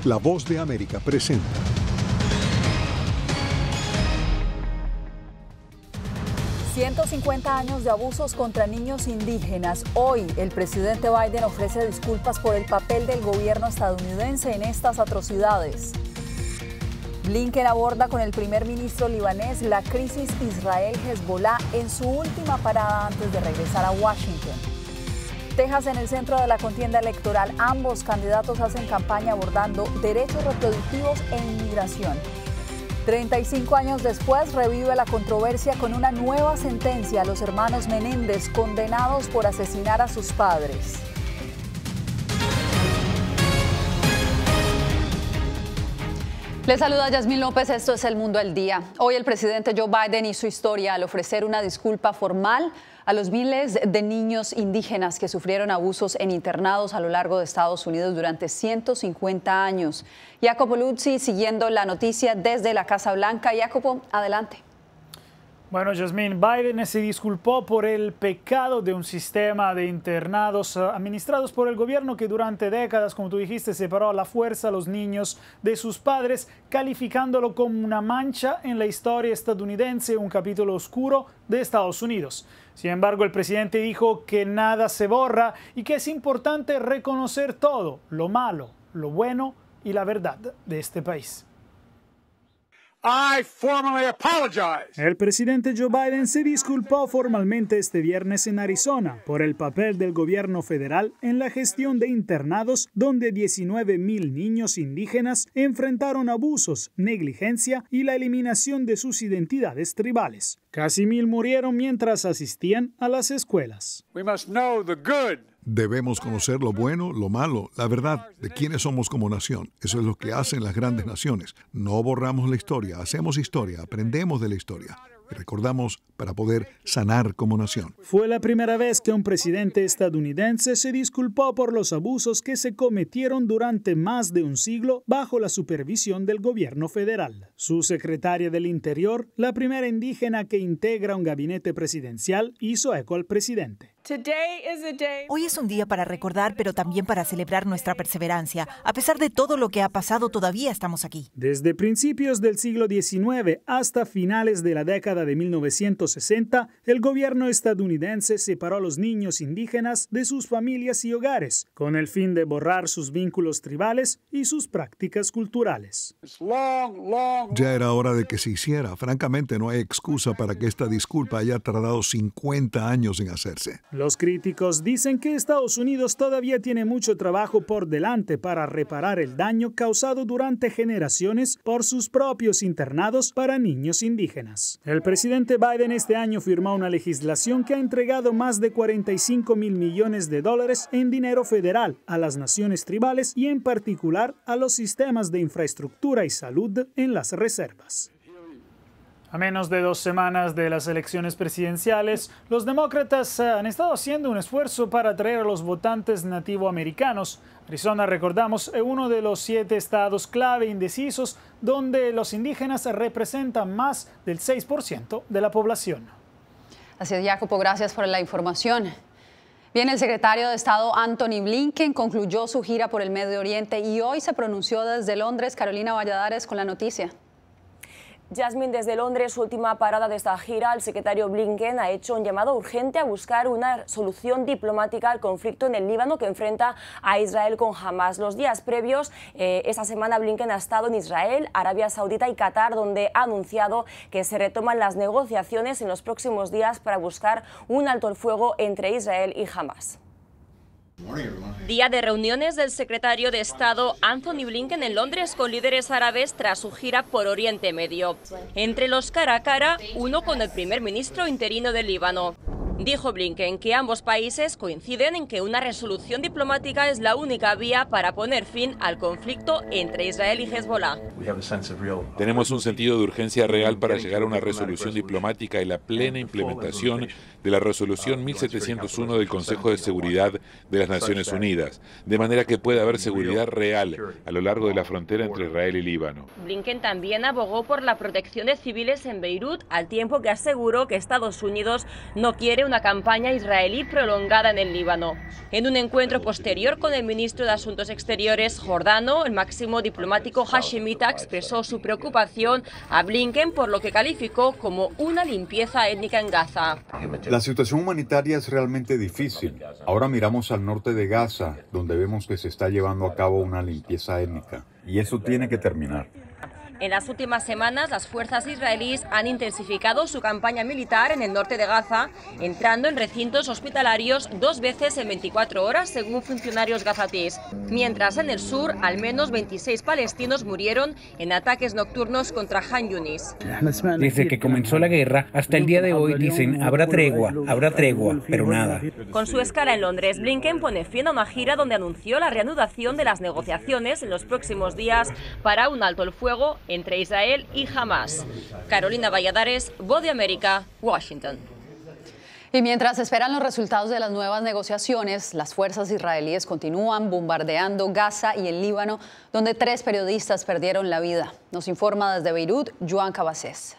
La Voz de América presenta. «150 años de abusos contra niños indígenas». Hoy, el presidente Biden ofrece disculpas por el papel del gobierno estadounidense en estas atrocidades. Blinken aborda con el primer ministro libanés la crisis Israel-Hezbollah en su última parada antes de regresar a Washington. Texas en el centro de la contienda electoral. Ambos candidatos hacen campaña abordando derechos reproductivos e inmigración. 35 años después, revive la controversia con una nueva sentencia a los hermanos Menéndez, condenados por asesinar a sus padres. Les saluda Yasmín López, esto es El Mundo al Día. Hoy el presidente Joe Biden hizo historia al ofrecer una disculpa formal a los miles de niños indígenas que sufrieron abusos en internados a lo largo de Estados Unidos durante 150 años. Jacopo Luzzi siguiendo la noticia desde la Casa Blanca. Jacopo, adelante. Bueno, Yasmín, Biden se disculpó por el pecado de un sistema de internados administrados por el gobierno que durante décadas, como tú dijiste, separó a la fuerza a los niños de sus padres, calificándolo como una mancha en la historia estadounidense, un capítulo oscuro de Estados Unidos. Sin embargo, el presidente dijo que nada se borra y que es importante reconocer todo, lo malo, lo bueno y la verdad de este país. El presidente Joe Biden se disculpó formalmente este viernes en Arizona por el papel del gobierno federal en la gestión de internados donde 19,000 niños indígenas enfrentaron abusos, negligencia y la eliminación de sus identidades tribales. Casi 1,000 murieron mientras asistían a las escuelas. Debemos conocer lo bueno, lo malo, la verdad de quiénes somos como nación. Eso es lo que hacen las grandes naciones. No borramos la historia, hacemos historia, aprendemos de la historia y recordamos para poder sanar como nación. Fue la primera vez que un presidente estadounidense se disculpó por los abusos que se cometieron durante más de un siglo bajo la supervisión del gobierno federal. Su secretaria del Interior, la primera indígena que integra un gabinete presidencial, hizo eco al presidente. Hoy es un día para recordar, pero también para celebrar nuestra perseverancia. A pesar de todo lo que ha pasado, todavía estamos aquí. Desde principios del siglo XIX hasta finales de la década de 1960, el gobierno estadounidense separó a los niños indígenas de sus familias y hogares, con el fin de borrar sus vínculos tribales y sus prácticas culturales. Ya era hora de que se hiciera. Francamente, no hay excusa para que esta disculpa haya tardado 50 años en hacerse. Los críticos dicen que Estados Unidos todavía tiene mucho trabajo por delante para reparar el daño causado durante generaciones por sus propios internados para niños indígenas. El presidente Biden este año firmó una legislación que ha entregado más de 45,000 millones de dólares en dinero federal a las naciones tribales y en particular a los sistemas de infraestructura y salud en las reservas. A menos de 2 semanas de las elecciones presidenciales, los demócratas han estado haciendo un esfuerzo para atraer a los votantes nativoamericanos. Arizona, recordamos, es uno de los 7 estados clave indecisos donde los indígenas representan más del 6% de la población. Así es, Jacopo, gracias por la información. Bien, el secretario de Estado Antony Blinken concluyó su gira por el Medio Oriente y hoy se pronunció desde Londres. Carolina Valladares con la noticia. Yasmín, desde Londres, su última parada de esta gira, el secretario Blinken ha hecho un llamado urgente a buscar una solución diplomática al conflicto en el Líbano que enfrenta a Israel con Hamas. Los días previos, esta semana Blinken ha estado en Israel, Arabia Saudita y Qatar, donde ha anunciado que se retoman las negociaciones en los próximos días para buscar un alto el fuego entre Israel y Hamas. Día de reuniones del secretario de Estado Antony Blinken en Londres con líderes árabes tras su gira por Oriente Medio. Entre los cara a cara, uno con el primer ministro interino del Líbano. Dijo Blinken que ambos países coinciden en que una resolución diplomática es la única vía para poner fin al conflicto entre Israel y Hezbollah. Tenemos un sentido de urgencia real para llegar a una resolución diplomática y la plena implementación de la resolución 1701 del Consejo de Seguridad de las Naciones Unidas, de manera que pueda haber seguridad real a lo largo de la frontera entre Israel y Líbano. Blinken también abogó por la protección de civiles en Beirut, al tiempo que aseguró que Estados Unidos no quiere una campaña israelí prolongada en el Líbano. En un encuentro posterior con el ministro de Asuntos Exteriores jordano, el máximo diplomático hashemita expresó su preocupación a Blinken por lo que calificó como una limpieza étnica en Gaza. La situación humanitaria es realmente difícil. Ahora miramos al norte de Gaza, donde vemos que se está llevando a cabo una limpieza étnica. Y eso tiene que terminar. En las últimas semanas, las fuerzas israelíes han intensificado su campaña militar en el norte de Gaza, entrando en recintos hospitalarios 2 veces en 24 horas, según funcionarios gazatíes. Mientras en el sur, al menos 26 palestinos murieron en ataques nocturnos contra Han Yunis. Desde que comenzó la guerra hasta el día de hoy dicen habrá tregua, pero nada. Con su escala en Londres, Blinken pone fin a una gira donde anunció la reanudación de las negociaciones en los próximos días para un alto el fuego entre Israel y Hamas. Carolina Valladares, Voz de América, Washington. Y mientras esperan los resultados de las nuevas negociaciones, las fuerzas israelíes continúan bombardeando Gaza y el Líbano, donde 3 periodistas perdieron la vida. Nos informa desde Beirut, Joan Cabasés.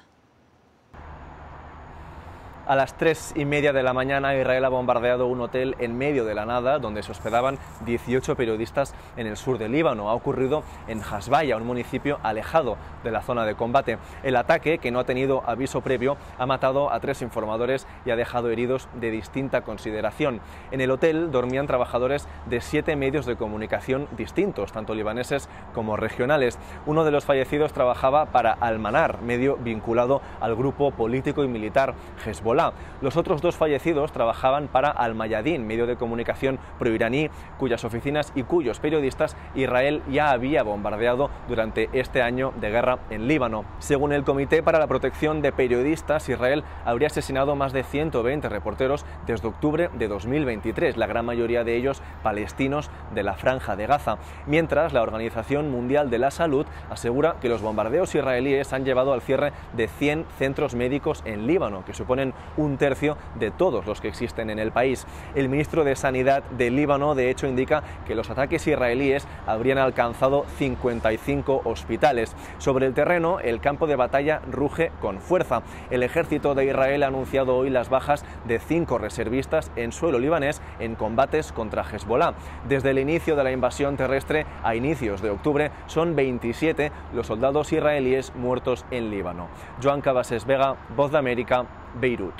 A las 3:30 de la mañana, Israel ha bombardeado un hotel en medio de la nada, donde se hospedaban 18 periodistas en el sur del Líbano. Ha ocurrido en Hasbaya, un municipio alejado de la zona de combate. El ataque, que no ha tenido aviso previo, ha matado a 3 informadores y ha dejado heridos de distinta consideración. En el hotel dormían trabajadores de 7 medios de comunicación distintos, tanto libaneses como regionales. Uno de los fallecidos trabajaba para Al-Manar, medio vinculado al grupo político y militar Hezbollah. Los otros 2 fallecidos trabajaban para Al-Mayadin, medio de comunicación proiraní, cuyas oficinas y cuyos periodistas Israel ya había bombardeado durante este año de guerra en Líbano. Según el Comité para la Protección de Periodistas, Israel habría asesinado más de 120 reporteros desde octubre de 2023, la gran mayoría de ellos palestinos de la Franja de Gaza, mientras la Organización Mundial de la Salud asegura que los bombardeos israelíes han llevado al cierre de 100 centros médicos en Líbano, que suponen 1/3 de todos los que existen en el país. El ministro de Sanidad del Líbano, de hecho, indica que los ataques israelíes habrían alcanzado 55 hospitales. Sobre el terreno, el campo de batalla ruge con fuerza. El ejército de Israel ha anunciado hoy las bajas de 5 reservistas en suelo libanés en combates contra Hezbollah. Desde el inicio de la invasión terrestre a inicios de octubre, son 27 los soldados israelíes muertos en Líbano. Joan Cabasés Vega, Voz de América, Beirut.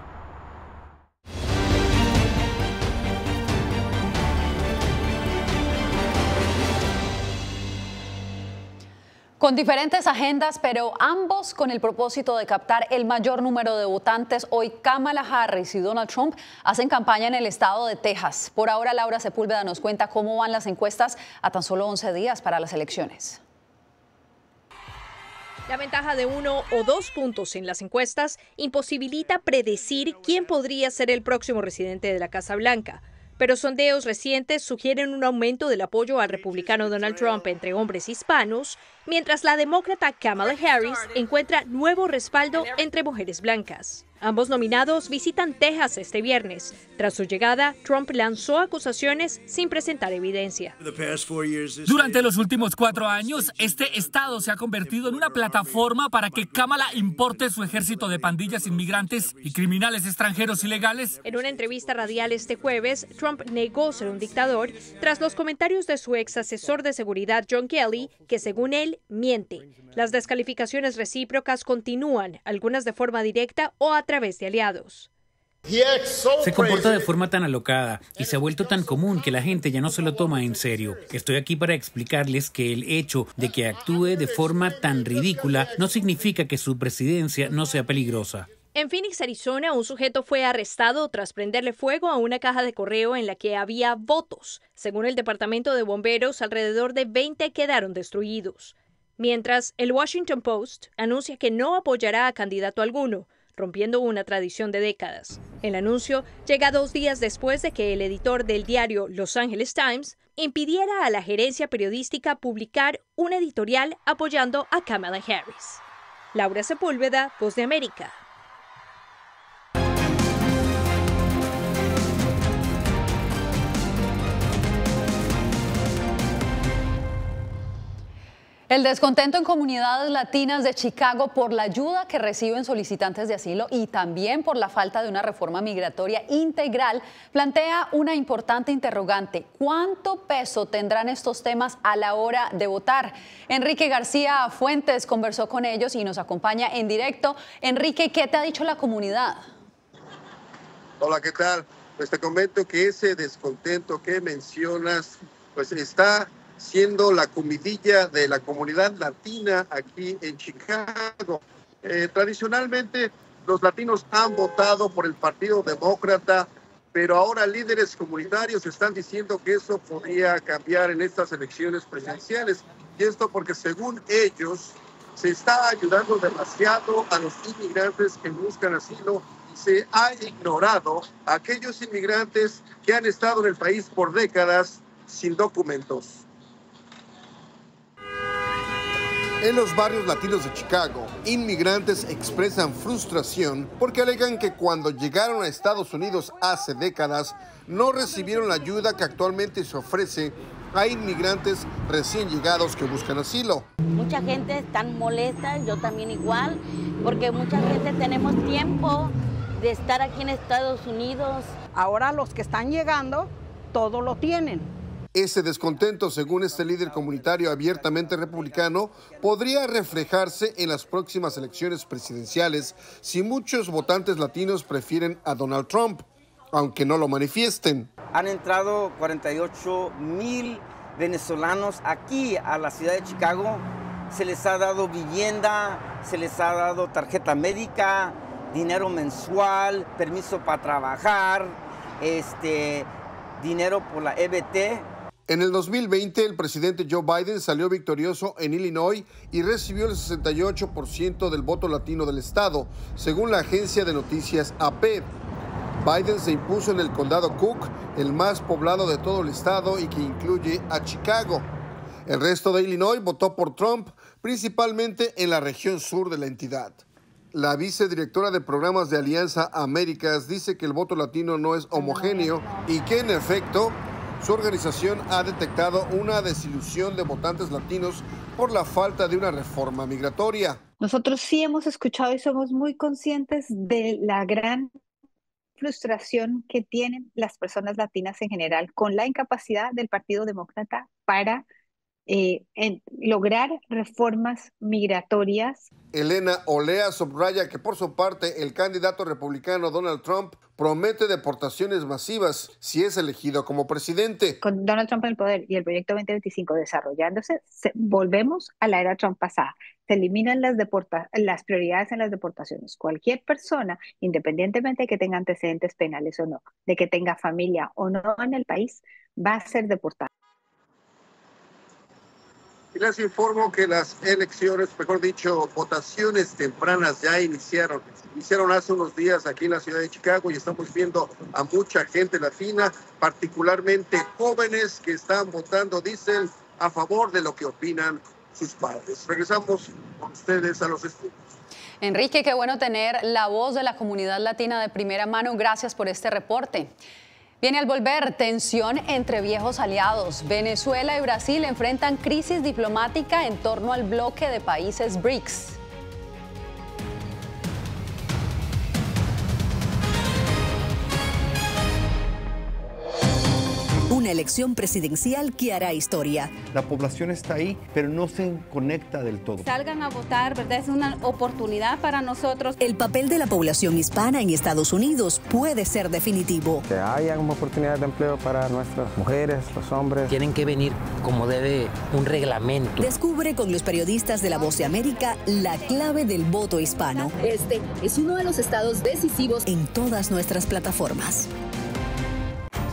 Con diferentes agendas, pero ambos con el propósito de captar el mayor número de votantes, hoy Kamala Harris y Donald Trump hacen campaña en el estado de Texas. Por ahora, Laura Sepúlveda nos cuenta cómo van las encuestas a tan solo 11 días para las elecciones. La ventaja de 1 o 2 puntos en las encuestas imposibilita predecir quién podría ser el próximo residente de la Casa Blanca. Pero sondeos recientes sugieren un aumento del apoyo al republicano Donald Trump entre hombres hispanos, mientras la demócrata Kamala Harris encuentra nuevo respaldo entre mujeres blancas. Ambos nominados visitan Texas este viernes. Tras su llegada, Trump lanzó acusaciones sin presentar evidencia. Durante los últimos 4 años, este estado se ha convertido en una plataforma para que Kamala importe su ejército de pandillas inmigrantes y criminales extranjeros ilegales. En una entrevista radial este jueves, Trump negó ser un dictador tras los comentarios de su ex asesor de seguridad John Kelly, que según él miente. Las descalificaciones recíprocas continúan, algunas de forma directa o a través de aliados. Se comporta de forma tan alocada y se ha vuelto tan común que la gente ya no se lo toma en serio. Estoy aquí para explicarles que el hecho de que actúe de forma tan ridícula no significa que su presidencia no sea peligrosa. En Phoenix, Arizona, un sujeto fue arrestado tras prenderle fuego a una caja de correo en la que había votos. Según el Departamento de Bomberos, alrededor de 20 quedaron destruidos. Mientras, el Washington Post anuncia que no apoyará a candidato alguno, rompiendo una tradición de décadas. El anuncio llega 2 días después de que el editor del diario Los Angeles Times impidiera a la gerencia periodística publicar un editorial apoyando a Kamala Harris. Laura Sepúlveda, Voz de América. El descontento en comunidades latinas de Chicago por la ayuda que reciben solicitantes de asilo y también por la falta de una reforma migratoria integral plantea una importante interrogante. ¿Cuánto peso tendrán estos temas a la hora de votar? Enrique García Fuentes conversó con ellos y nos acompaña en directo. Enrique, ¿qué te ha dicho la comunidad? Hola, ¿qué tal? Pues te comento que ese descontento que mencionas pues está siendo la comidilla de la comunidad latina aquí en Chicago. Tradicionalmente los latinos han votado por el Partido Demócrata, pero ahora líderes comunitarios están diciendo que eso podría cambiar en estas elecciones presidenciales. Y esto porque según ellos se está ayudando demasiado a los inmigrantes que buscan asilo y se ha ignorado a aquellos inmigrantes que han estado en el país por décadas sin documentos. En los barrios latinos de Chicago, inmigrantes expresan frustración porque alegan que cuando llegaron a Estados Unidos hace décadas no recibieron la ayuda que actualmente se ofrece a inmigrantes recién llegados que buscan asilo. Mucha gente está molesta, yo también igual, porque mucha gente tenemos tiempo de estar aquí en Estados Unidos. Ahora los que están llegando, todo lo tienen. Ese descontento, según este líder comunitario abiertamente republicano, podría reflejarse en las próximas elecciones presidenciales si muchos votantes latinos prefieren a Donald Trump, aunque no lo manifiesten. Han entrado 48,000 venezolanos aquí a la ciudad de Chicago. Se les ha dado vivienda, se les ha dado tarjeta médica, dinero mensual, permiso para trabajar, dinero por la EBT. En el 2020, el presidente Joe Biden salió victorioso en Illinois y recibió el 68% del voto latino del estado, según la agencia de noticias AP. Biden se impuso en el condado Cook, el más poblado de todo el estado y que incluye a Chicago. El resto de Illinois votó por Trump, principalmente en la región sur de la entidad. La vicedirectora de programas de Alianza Américas dice que el voto latino no es homogéneo y que, en efecto, su organización ha detectado una desilusión de votantes latinos por la falta de una reforma migratoria. Nosotros sí hemos escuchado y somos muy conscientes de la gran frustración que tienen las personas latinas en general con la incapacidad del Partido Demócrata para lograr reformas migratorias. Elena Olea subraya que por su parte el candidato republicano Donald Trump promete deportaciones masivas si es elegido como presidente. Con Donald Trump en el poder y el proyecto 2025 desarrollándose, volvemos a la era Trump pasada. Se eliminan las prioridades en las deportaciones. Cualquier persona, independientemente de que tenga antecedentes penales o no, de que tenga familia o no en el país, va a ser deportada. Y les informo que las elecciones, mejor dicho, votaciones tempranas ya iniciaron. Iniciaron hace unos días aquí en la ciudad de Chicago y estamos viendo a mucha gente latina, particularmente jóvenes que están votando, dicen, a favor de lo que opinan sus padres. Regresamos con ustedes a los estudios. Enrique, qué bueno tener la voz de la comunidad latina de primera mano. Gracias por este reporte. Viene al volver tensión entre viejos aliados. Venezuela y Brasil enfrentan crisis diplomática en torno al bloque de países BRICS. Una elección presidencial que hará historia. La población está ahí, pero no se conecta del todo. Salgan a votar, ¿verdad? Es una oportunidad para nosotros. El papel de la población hispana en Estados Unidos puede ser definitivo. Que haya una oportunidad de empleo para nuestras mujeres, los hombres. Tienen que venir como debe un reglamento. Descubre con los periodistas de La Voz de América la clave del voto hispano. Este es uno de los estados decisivos en todas nuestras plataformas.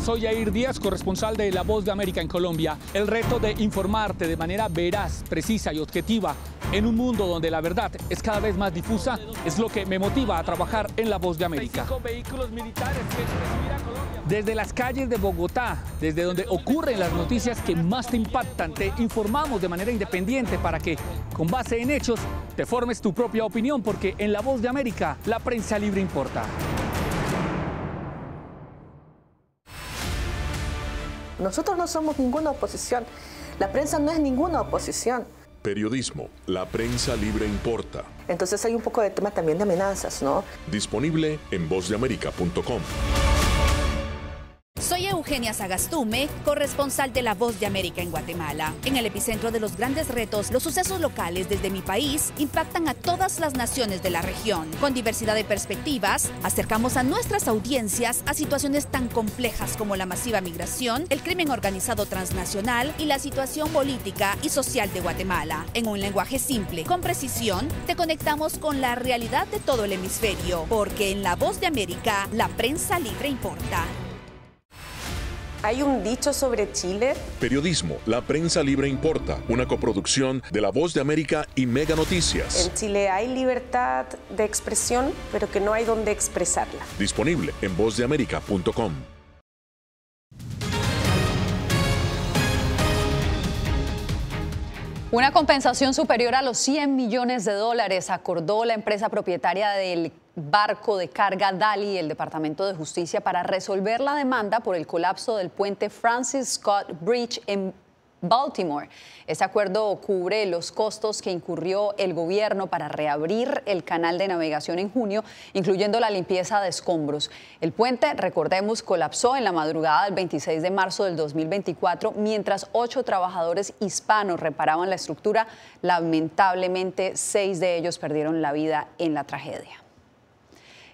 Soy Yair Díaz, corresponsal de La Voz de América en Colombia. El reto de informarte de manera veraz, precisa y objetiva en un mundo donde la verdad es cada vez más difusa es lo que me motiva a trabajar en La Voz de América. Desde las calles de Bogotá, desde donde ocurren las noticias que más te impactan, te informamos de manera independiente para que, con base en hechos, te formes tu propia opinión, porque en La Voz de América la prensa libre importa. Nosotros no somos ninguna oposición. La prensa no es ninguna oposición. Periodismo, la prensa libre importa. Entonces hay un poco de tema también de amenazas, ¿no? Disponible en vozdeamerica.com. Soy Eugenia Sagastume, corresponsal de La Voz de América en Guatemala. En el epicentro de los grandes retos, los sucesos locales desde mi país impactan a todas las naciones de la región. Con diversidad de perspectivas, acercamos a nuestras audiencias a situaciones tan complejas como la masiva migración, el crimen organizado transnacional y la situación política y social de Guatemala. En un lenguaje simple, con precisión, te conectamos con la realidad de todo el hemisferio, porque en La Voz de América, la prensa libre importa. Hay un dicho sobre Chile. Periodismo, la prensa libre importa. Una coproducción de La Voz de América y Mega Noticias. En Chile hay libertad de expresión, pero que no hay donde expresarla. Disponible en vozdeamerica.com. Una compensación superior a los $100 millones acordó la empresa propietaria del barco de carga Dali y el Departamento de Justicia para resolver la demanda por el colapso del puente Francis Scott Bridge en Baltimore. Este acuerdo cubre los costos que incurrió el gobierno para reabrir el canal de navegación en junio, incluyendo la limpieza de escombros. El puente, recordemos, colapsó en la madrugada del 26 de marzo del 2024, mientras 8 trabajadores hispanos reparaban la estructura. Lamentablemente, 6 de ellos perdieron la vida en la tragedia.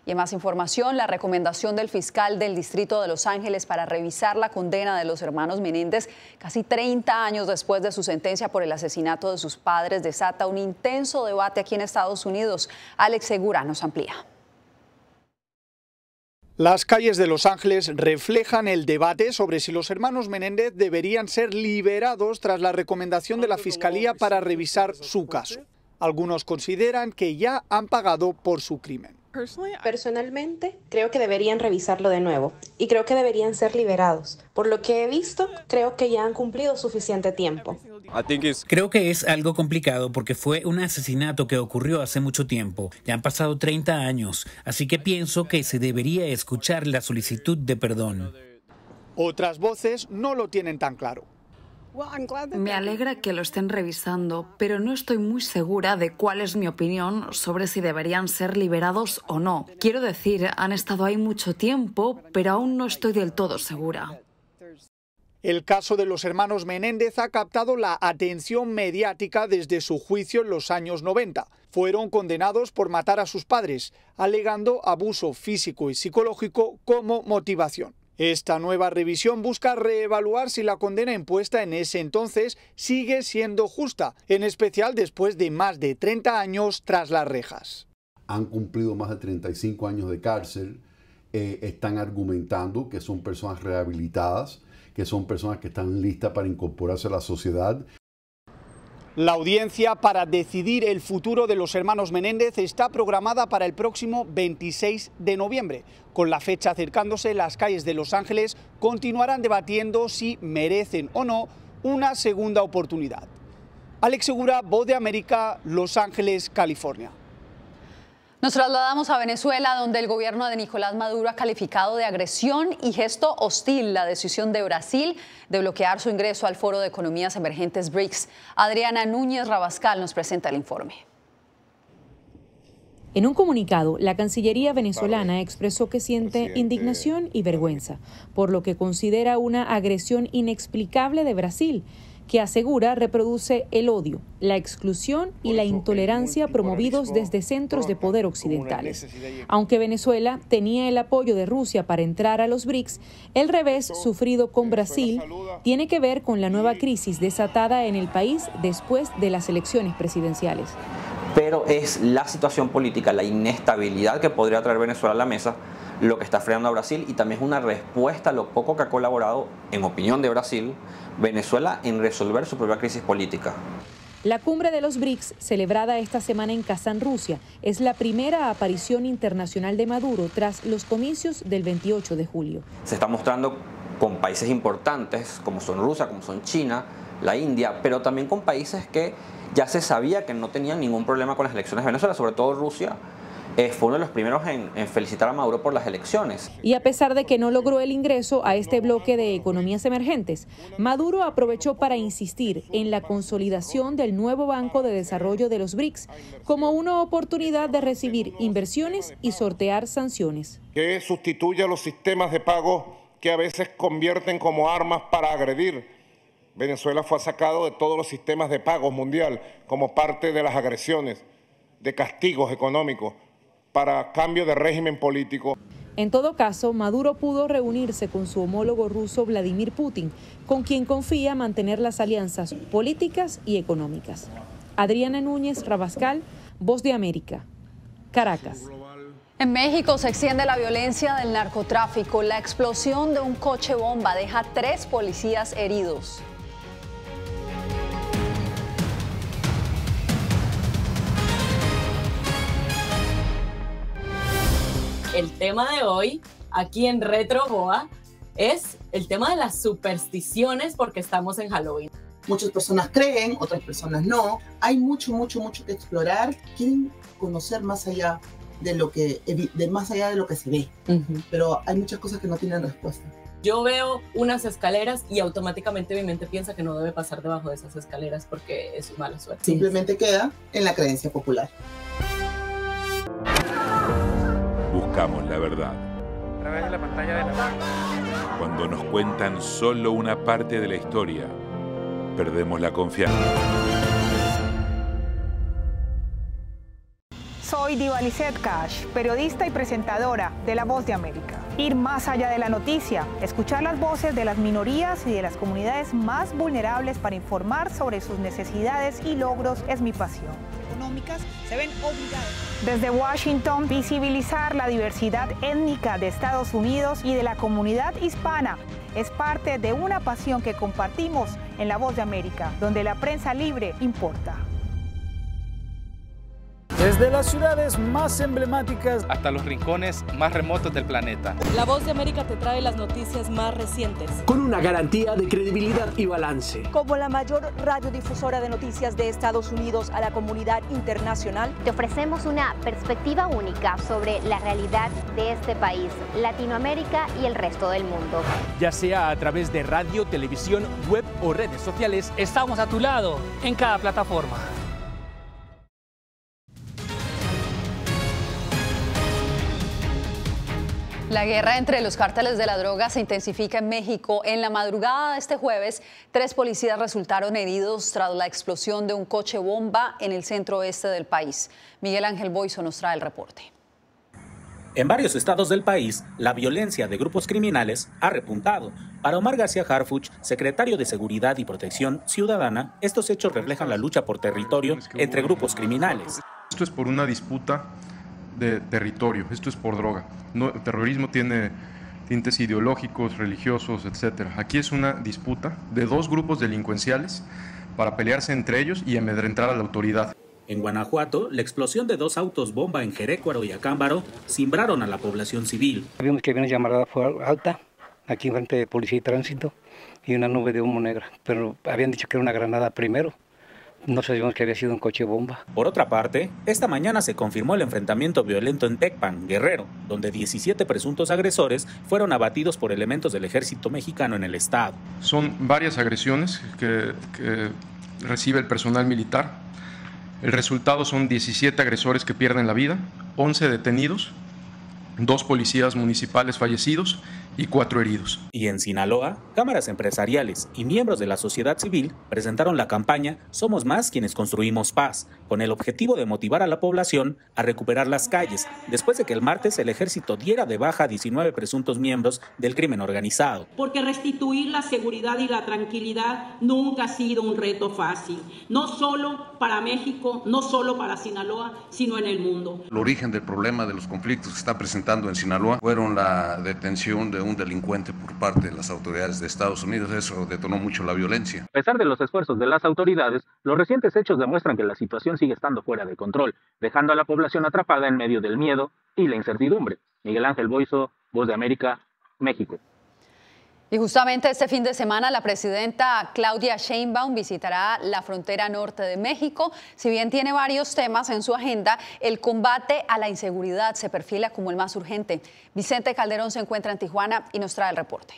Y en más información, la recomendación del fiscal del Distrito de Los Ángeles para revisar la condena de los hermanos Menéndez casi 30 años después de su sentencia por el asesinato de sus padres desata un intenso debate aquí en Estados Unidos. Alex Segura nos amplía. Las calles de Los Ángeles reflejan el debate sobre si los hermanos Menéndez deberían ser liberados tras la recomendación de la Fiscalía para revisar su caso. Algunos consideran que ya han pagado por su crimen. Personalmente, creo que deberían revisarlo de nuevo y creo que deberían ser liberados. Por lo que he visto, creo que ya han cumplido suficiente tiempo. Creo que es algo complicado porque fue un asesinato que ocurrió hace mucho tiempo. Ya han pasado 30 años, así que pienso que se debería escuchar la solicitud de perdón. Otras voces no lo tienen tan claro. Me alegra que lo estén revisando, pero no estoy muy segura de cuál es mi opinión sobre si deberían ser liberados o no. Quiero decir, han estado ahí mucho tiempo, pero aún no estoy del todo segura. El caso de los hermanos Menéndez ha captado la atención mediática desde su juicio en los años 90. Fueron condenados por matar a sus padres, alegando abuso físico y psicológico como motivación. Esta nueva revisión busca reevaluar si la condena impuesta en ese entonces sigue siendo justa, en especial después de más de 30 años tras las rejas. Han cumplido más de 35 años de cárcel, están argumentando que son personas rehabilitadas, que son personas que están listas para incorporarse a la sociedad. La audiencia para decidir el futuro de los hermanos Menéndez está programada para el próximo 26 de noviembre. Con la fecha acercándose, las calles de Los Ángeles continuarán debatiendo si merecen o no una segunda oportunidad. Alex Segura, Voz de América, Los Ángeles, California. Nos trasladamos a Venezuela, donde el gobierno de Nicolás Maduro ha calificado de agresión y gesto hostil la decisión de Brasil de bloquear su ingreso al Foro de Economías Emergentes BRICS. Adriana Núñez Rabascal nos presenta el informe. En un comunicado, la Cancillería venezolana expresó que siente indignación y vergüenza, por lo que considera una agresión inexplicable de Brasil, que asegura reproduce el odio, la exclusión y la intolerancia promovidos desde centros de poder occidentales. Aunque Venezuela tenía el apoyo de Rusia para entrar a los BRICS, el revés sufrido con Brasil tiene que ver con la nueva crisis desatada en el país después de las elecciones presidenciales. Pero es la situación política, la inestabilidad que podría traer Venezuela a la mesa lo que está frenando a Brasil, y también es una respuesta a lo poco que ha colaborado, en opinión de Brasil, Venezuela en resolver su propia crisis política. La cumbre de los BRICS, celebrada esta semana en Kazán, Rusia, es la primera aparición internacional de Maduro tras los comicios del 28 de julio. Se está mostrando con países importantes como son Rusia, como son China, la India, pero también con países que ya se sabía que no tenían ningún problema con las elecciones de Venezuela, sobre todo Rusia, fue uno de los primeros en felicitar a Maduro por las elecciones. Y a pesar de que no logró el ingreso a este bloque de economías emergentes, Maduro aprovechó para insistir en la consolidación del nuevo Banco de Desarrollo de los BRICS como una oportunidad de recibir inversiones y sortear sanciones. Que sustituya los sistemas de pago que a veces convierten como armas para agredir. Venezuela fue sacado de todos los sistemas de pagos mundial como parte de las agresiones, de castigos económicos, para cambio de régimen político. En todo caso, Maduro pudo reunirse con su homólogo ruso Vladimir Putin, con quien confía mantener las alianzas políticas y económicas. Adriana Núñez Rabascal, Voz de América, Caracas. En México se extiende la violencia del narcotráfico. La explosión de un coche bomba deja 3 policías heridos. El tema de hoy, aquí en Retro Boa, es el tema de las supersticiones porque estamos en Halloween. Muchas personas creen, otras personas no. Hay mucho que explorar. Quieren conocer más allá de lo que se ve. Pero hay muchas cosas que no tienen respuesta. Yo veo unas escaleras y automáticamente mi mente piensa que no debe pasar debajo de esas escaleras porque es mala suerte. Simplemente queda en la creencia popular. Buscamos la verdad. A través de la pantalla de la... Cuando nos cuentan solo una parte de la historia, perdemos la confianza. Soy Diva Lizette Cash, periodista y presentadora de La Voz de América. Ir más allá de la noticia, escuchar las voces de las minorías y de las comunidades más vulnerables para informar sobre sus necesidades y logros es mi pasión. Económicas se ven obligadas. Desde Washington, visibilizar la diversidad étnica de Estados Unidos y de la comunidad hispana es parte de una pasión que compartimos en La Voz de América, donde la prensa libre importa. Desde las ciudades más emblemáticas hasta los rincones más remotos del planeta. La Voz de América te trae las noticias más recientes. Con una garantía de credibilidad y balance. Como la mayor radiodifusora de noticias de Estados Unidos a la comunidad internacional, te ofrecemos una perspectiva única sobre la realidad de este país, Latinoamérica y el resto del mundo. Ya sea a través de radio, televisión, web o redes sociales, estamos a tu lado en cada plataforma. La guerra entre los cárteles de la droga se intensifica en México. En la madrugada de este jueves, 3 policías resultaron heridos tras la explosión de un coche bomba en el centro oeste del país. Miguel Ángel Boiso nos trae el reporte. En varios estados del país, la violencia de grupos criminales ha repuntado. Para Omar García Harfuch, secretario de Seguridad y Protección Ciudadana, estos hechos reflejan la lucha por territorio entre grupos criminales. Esto es por una disputa de territorio, esto es por droga. No, el terrorismo tiene tintes ideológicos, religiosos, etc. Aquí es una disputa de 2 grupos delincuenciales para pelearse entre ellos y amedrentar a la autoridad. En Guanajuato, la explosión de 2 autos bomba en Jerécuaro y Acámbaro cimbraron a la población civil. Vimos que había una llamarada alta aquí frente de Policía y Tránsito y una nube de humo negra, pero habían dicho que era una granada primero. No sabíamos que había sido un coche bomba. Por otra parte, esta mañana se confirmó el enfrentamiento violento en Tecpan, Guerrero, donde 17 presuntos agresores fueron abatidos por elementos del ejército mexicano en el estado. Son varias agresiones que recibe el personal militar. El resultado son 17 agresores que pierden la vida, 11 detenidos, 2 policías municipales fallecidos y 4 heridos. Y en Sinaloa, cámaras empresariales y miembros de la sociedad civil presentaron la campaña Somos Más quienes construimos paz, con el objetivo de motivar a la población a recuperar las calles, después de que el martes el ejército diera de baja a 19 presuntos miembros del crimen organizado. Porque restituir la seguridad y la tranquilidad nunca ha sido un reto fácil, no solo para México, no solo para Sinaloa, sino en el mundo. El origen del problema de los conflictos que se está presentando en Sinaloa fueron la detención de un delincuente por parte de las autoridades de Estados Unidos. Eso detonó mucho la violencia. A pesar de los esfuerzos de las autoridades, los recientes hechos demuestran que la situación sigue estando fuera de control, dejando a la población atrapada en medio del miedo y la incertidumbre. Miguel Ángel Boiso, Voz de América, México. Y justamente este fin de semana la presidenta Claudia Sheinbaum visitará la frontera norte de México. Si bien tiene varios temas en su agenda, el combate a la inseguridad se perfila como el más urgente. Vicente Calderón se encuentra en Tijuana y nos trae el reporte.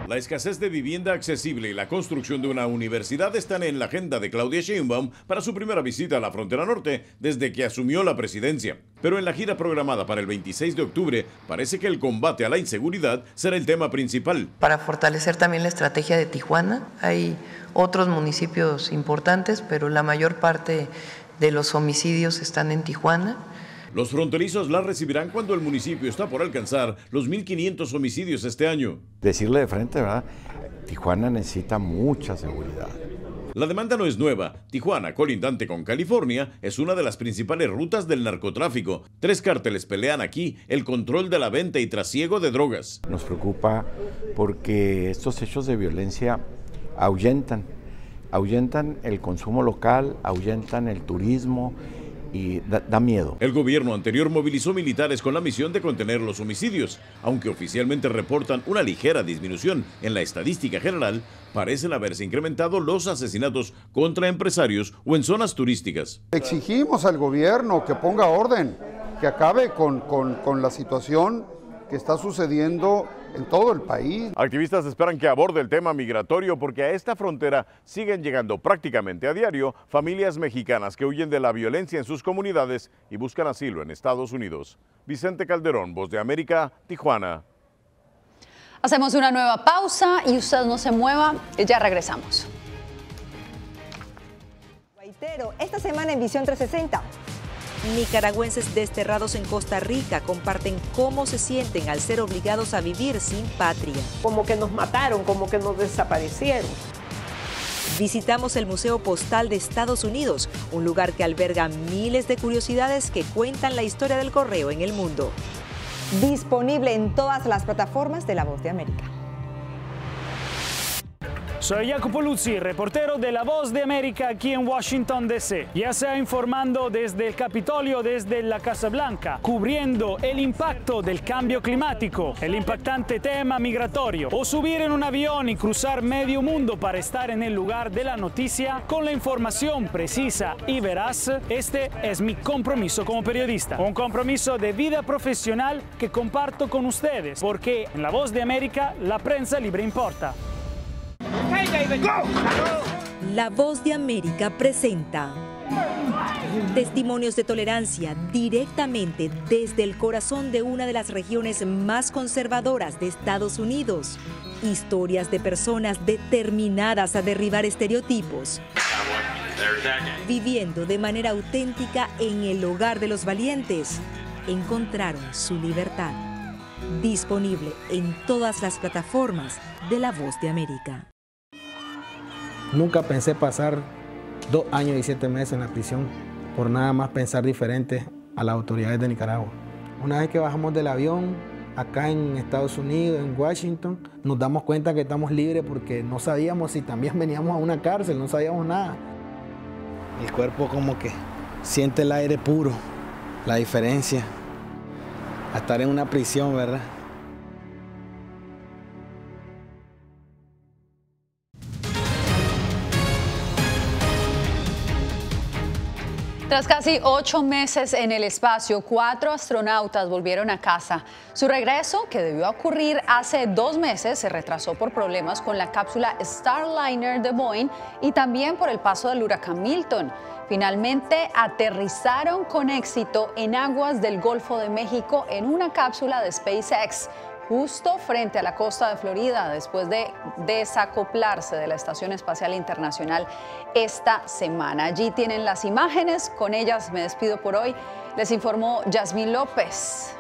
La escasez de vivienda accesible y la construcción de una universidad están en la agenda de Claudia Sheinbaum para su primera visita a la frontera norte desde que asumió la presidencia. Pero en la gira programada para el 26 de octubre parece que el combate a la inseguridad será el tema principal. Para fortalecer también la estrategia de Tijuana, hay otros municipios importantes, pero la mayor parte de los homicidios están en Tijuana. Los fronterizos la recibirán cuando el municipio está por alcanzar los 1.500 homicidios este año. Decirle de frente, ¿verdad? Tijuana necesita mucha seguridad. La demanda no es nueva. Tijuana, colindante con California, es una de las principales rutas del narcotráfico. 3 cárteles pelean aquí el control de la venta y trasiego de drogas. Nos preocupa porque estos hechos de violencia ahuyentan el consumo local, ahuyentan el turismo, y da miedo. El gobierno anterior movilizó militares con la misión de contener los homicidios. Aunque oficialmente reportan una ligera disminución en la estadística general, parecen haberse incrementado los asesinatos contra empresarios o en zonas turísticas. Exigimos al gobierno que ponga orden, que acabe con la situación que está sucediendo en todo el país. Activistas esperan que aborde el tema migratorio porque a esta frontera siguen llegando prácticamente a diario familias mexicanas que huyen de la violencia en sus comunidades y buscan asilo en Estados Unidos. Vicente Calderón, Voz de América, Tijuana. Hacemos una nueva pausa y usted no se mueva, ya regresamos. Esta semana en Visión 360. Nicaragüenses desterrados en Costa Rica comparten cómo se sienten al ser obligados a vivir sin patria. Como que nos mataron, como que nos desaparecieron. Visitamos el Museo Postal de Estados Unidos, un lugar que alberga miles de curiosidades que cuentan la historia del correo en el mundo. Disponible en todas las plataformas de La Voz de América. Soy Jacopo Luzzi, reportero de La Voz de América aquí en Washington, D.C. Ya sea informando desde el Capitolio, desde la Casa Blanca, cubriendo el impacto del cambio climático, el impactante tema migratorio, o subir en un avión y cruzar medio mundo para estar en el lugar de la noticia con la información precisa y veraz, este es mi compromiso como periodista. Un compromiso de vida profesional que comparto con ustedes, porque en La Voz de América la prensa libre importa. La Voz de América presenta testimonios de tolerancia directamente desde el corazón de una de las regiones más conservadoras de Estados Unidos. Historias de personas determinadas a derribar estereotipos, viviendo de manera auténtica en el hogar de los valientes, encontraron su libertad. Disponible en todas las plataformas de La Voz de América. Nunca pensé pasar 2 años y 7 meses en la prisión por nada más pensar diferente a las autoridades de Nicaragua. Una vez que bajamos del avión, acá en Estados Unidos, en Washington, nos damos cuenta que estamos libres porque no sabíamos si también veníamos a una cárcel, no sabíamos nada. El cuerpo como que siente el aire puro, la diferencia a estar en una prisión, ¿verdad? Tras casi 8 meses en el espacio, 4 astronautas volvieron a casa. Su regreso, que debió ocurrir hace 2 meses, se retrasó por problemas con la cápsula Starliner de Boeing y también por el paso del huracán Milton. Finalmente aterrizaron con éxito en aguas del Golfo de México en una cápsula de SpaceX, justo frente a la costa de Florida, después de desacoplarse de la Estación Espacial Internacional esta semana. Allí tienen las imágenes, con ellas me despido por hoy. Les informó Yasmín López.